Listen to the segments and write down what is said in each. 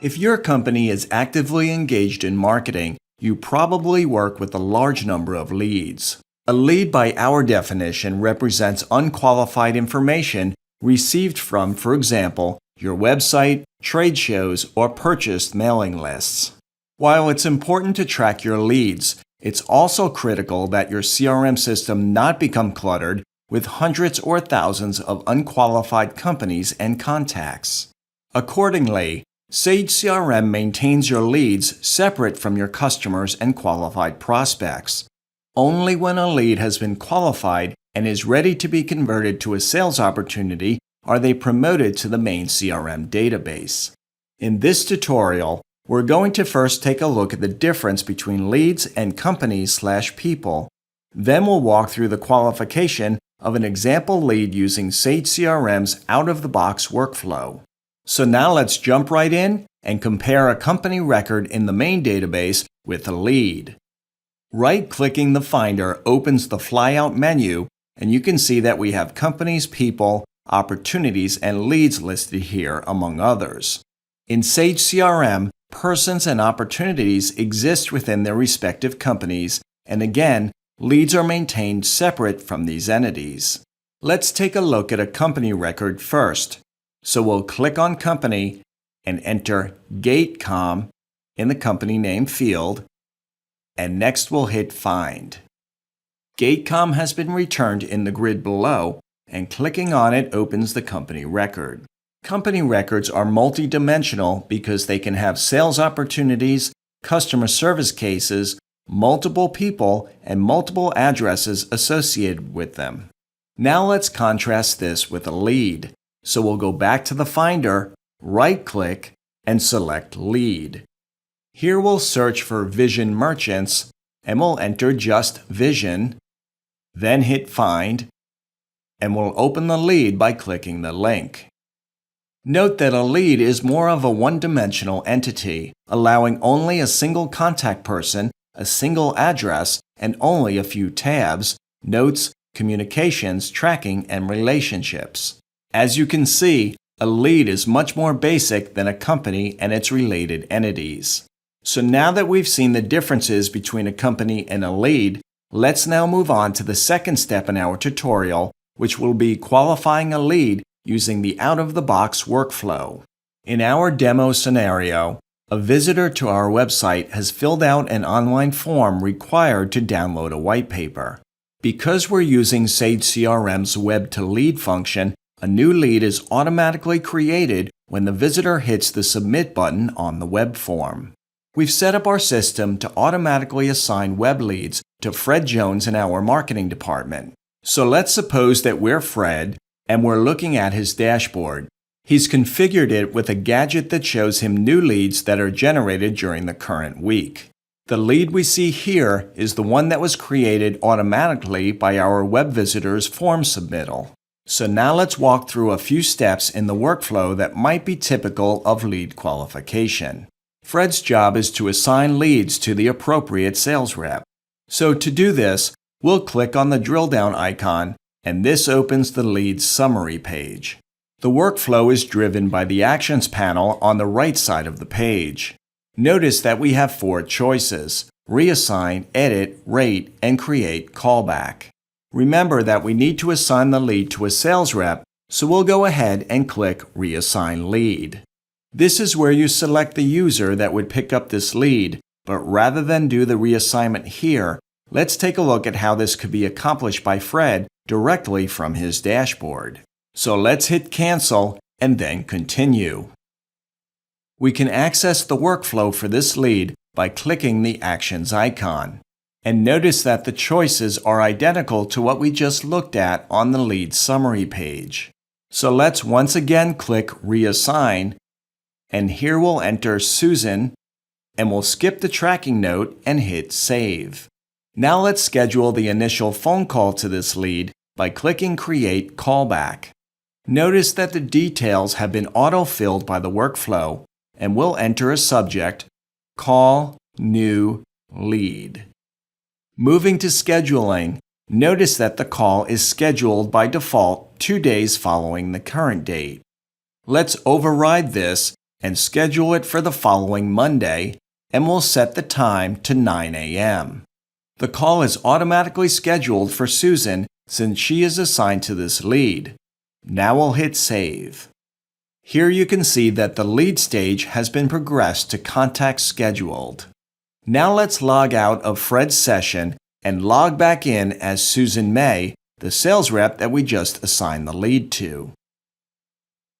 If your company is actively engaged in marketing, you probably work with a large number of leads. A lead by our definition represents unqualified information received from, for example, your website, trade shows, or purchased mailing lists. While it's important to track your leads, it's also critical that your CRM system not become cluttered with hundreds or thousands of unqualified companies and contacts. Accordingly, Sage CRM maintains your leads separate from your customers and qualified prospects. Only when a lead has been qualified and is ready to be converted to a sales opportunity are they promoted to the main CRM database. In this tutorial, we're going to first take a look at the difference between leads and companies/people. Then we'll walk through the qualification of an example lead using Sage CRM's out-of-the-box workflow. So now let's jump right in and compare a company record in the main database with a lead. Right-clicking the Finder opens the flyout menu, and you can see that we have companies, people, opportunities, and leads listed here, among others. In Sage CRM, persons and opportunities exist within their respective companies, and again, leads are maintained separate from these entities. Let's take a look at a company record first. So we'll click on Company and enter Gatecom in the company name field, and next we'll hit Find. Gatecom has been returned in the grid below, and clicking on it opens the company record. Company records are multi-dimensional because they can have sales opportunities, customer service cases, multiple people, and multiple addresses associated with them. Now let's contrast this with a lead. So we'll go back to the Finder, right-click, and select Lead. Here we'll search for Vision Merchants, and we'll enter just Vision, then hit Find, and we'll open the lead by clicking the link. Note that a lead is more of a one-dimensional entity, allowing only a single contact person, a single address, and only a few tabs, notes, communications, tracking, and relationships. As you can see, a lead is much more basic than a company and its related entities. So now that we've seen the differences between a company and a lead, let's now move on to the second step in our tutorial, which will be qualifying a lead using the out-of-the-box workflow. In our demo scenario, a visitor to our website has filled out an online form required to download a white paper. Because we're using Sage CRM's Web-to-Lead function, a new lead is automatically created when the visitor hits the Submit button on the web form. We've set up our system to automatically assign web leads to Fred Jones in our marketing department. So let's suppose that we're Fred and we're looking at his dashboard. He's configured it with a gadget that shows him new leads that are generated during the current week. The lead we see here is the one that was created automatically by our web visitor's form submittal. So now let's walk through a few steps in the workflow that might be typical of lead qualification. Fred's job is to assign leads to the appropriate sales rep. So to do this, we'll click on the drill down icon, and this opens the leads summary page. The workflow is driven by the Actions panel on the right side of the page. Notice that we have 4 choices: reassign, edit, rate, and create callback. Remember that we need to assign the lead to a sales rep, so we'll go ahead and click Reassign Lead. This is where you select the user that would pick up this lead, but rather than do the reassignment here, let's take a look at how this could be accomplished by Fred directly from his dashboard. So let's hit Cancel and then Continue. We can access the workflow for this lead by clicking the Actions icon. And notice that the choices are identical to what we just looked at on the lead summary page. So let's once again click Reassign, and here we'll enter Susan, and we'll skip the tracking note and hit Save. Now let's schedule the initial phone call to this lead by clicking Create Callback. Notice that the details have been auto-filled by the workflow, and we'll enter a subject, Call New Lead. Moving to scheduling, notice that the call is scheduled by default 2 days following the current date. Let's override this and schedule it for the following Monday, and we'll set the time to 9 a.m. The call is automatically scheduled for Susan since she is assigned to this lead. Now we'll hit Save. Here you can see that the lead stage has been progressed to Contact Scheduled. Now let's log out of Fred's session and log back in as Susan May, the sales rep that we just assigned the lead to.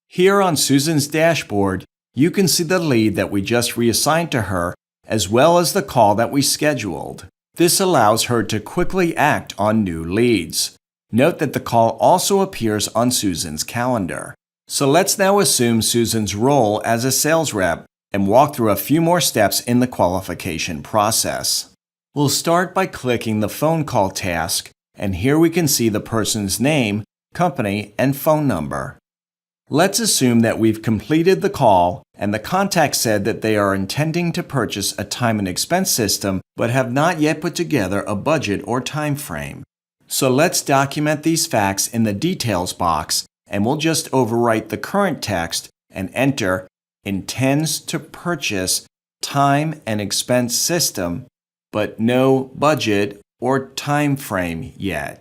Here on Susan's dashboard, you can see the lead that we just reassigned to her, as well as the call that we scheduled. This allows her to quickly act on new leads. Note that the call also appears on Susan's calendar. So let's now assume Susan's role as a sales rep and walk through a few more steps in the qualification process. We'll start by clicking the phone call task, and here we can see the person's name, company, and phone number. Let's assume that we've completed the call and the contact said that they are intending to purchase a time and expense system but have not yet put together a budget or time frame. So let's document these facts in the details box, and we'll just overwrite the current text and enter intends to purchase time and expense system, but no budget or time frame yet.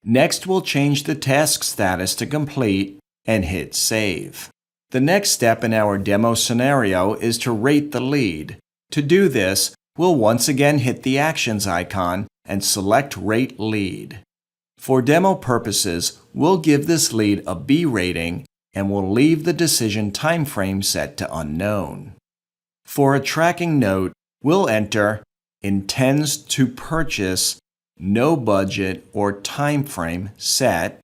Next, we'll change the task status to complete and hit Save. The next step in our demo scenario is to rate the lead. To do this, we'll once again hit the Actions icon and select Rate Lead. For demo purposes, we'll give this lead a B rating and we'll leave the decision time frame set to unknown. For a tracking note, we'll enter intends to purchase, no budget or time frame set,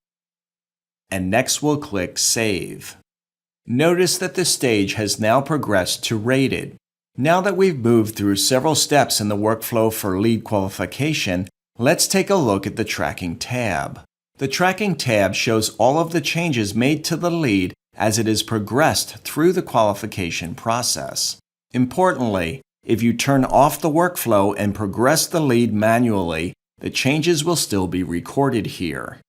and next we'll click Save. Notice that the stage has now progressed to Rated. Now that we've moved through several steps in the workflow for lead qualification, let's take a look at the Tracking tab. The Tracking tab shows all of the changes made to the lead as it is progressed through the qualification process. Importantly, if you turn off the workflow and progress the lead manually, the changes will still be recorded here.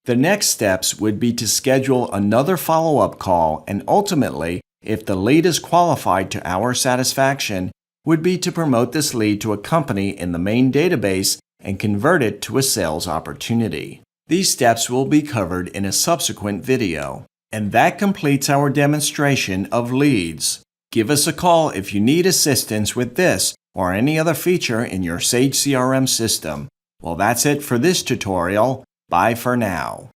The next steps would be to schedule another follow-up call, and ultimately, if the lead is qualified to our satisfaction, would be to promote this lead to a company in the main database and convert it to a sales opportunity. These steps will be covered in a subsequent video. And that completes our demonstration of leads. Give us a call if you need assistance with this or any other feature in your Sage CRM system. Well, that's it for this tutorial. Bye for now.